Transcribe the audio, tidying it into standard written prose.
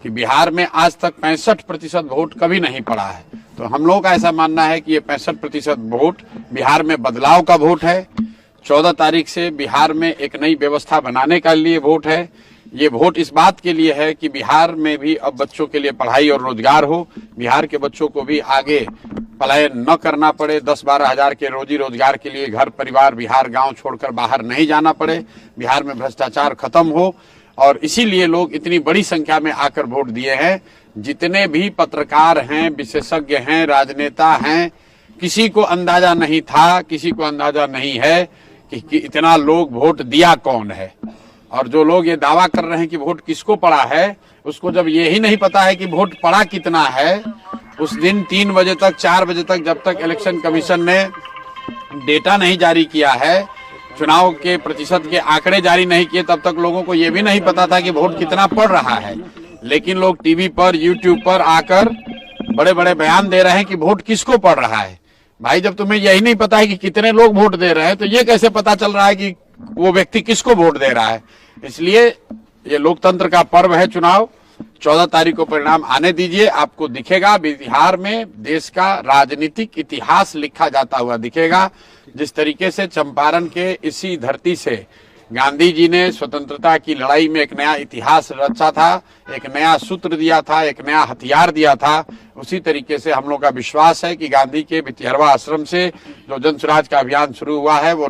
कि बिहार में आज तक 65% वोट कभी नहीं पड़ा है। तो हम लोगों का ऐसा मानना है कि ये 65% वोट बिहार में बदलाव का वोट है। 14 तारीख से बिहार में एक नई व्यवस्था बनाने के लिए वोट है। ये वोट इस बात के लिए है कि बिहार में भी अब बच्चों के लिए पढ़ाई और रोजगार हो, बिहार के बच्चों को भी आगे पलायन न करना पड़े, 10-12 हजार के रोजी रोजगार के लिए घर परिवार बिहार गांव छोड़कर बाहर नहीं जाना पड़े, बिहार में भ्रष्टाचार खत्म हो। और इसीलिए लोग इतनी बड़ी संख्या में आकर वोट दिए हैं। जितने भी पत्रकार हैं, विशेषज्ञ हैं, राजनेता हैं, किसी को अंदाजा नहीं था, किसी को अंदाजा नहीं है कि इतना लोग वोट दिया कौन है। और जो लोग ये दावा कर रहे हैं कि वोट किसको पड़ा है, उसको जब ये ही नहीं पता है कि वोट पड़ा कितना है, उस दिन 3 बजे तक 4 बजे तक जब तक इलेक्शन कमीशन ने डेटा नहीं जारी किया है, चुनाव के प्रतिशत के आंकड़े जारी नहीं किए, तब तक लोगों को ये भी नहीं पता था कि वोट कितना पड़ रहा है। लेकिन लोग टीवी पर, यूट्यूब पर आकर बड़े बड़े बयान दे रहे हैं कि वोट किसको पड़ रहा है। भाई, जब तुम्हें यही नहीं पता है कि कितने लोग वोट दे रहे हैं, तो ये कैसे पता चल रहा है कि वो व्यक्ति किसको वोट दे रहा है। इसलिए ये लोकतंत्र का पर्व है चुनाव। 14 तारीख को परिणाम आने दीजिए, आपको दिखेगा बिहार में देश का राजनीतिक इतिहास लिखा जाता हुआ दिखेगा। जिस तरीके से चंपारण के इसी धरती से गांधी जी ने स्वतंत्रता की लड़ाई में एक नया इतिहास रचा था, एक नया सूत्र दिया था, एक नया हथियार दिया था, उसी तरीके से हम लोग का विश्वास है कि गांधी के 72वां आश्रम से जो जन स्वराज का अभियान शुरू हुआ है वो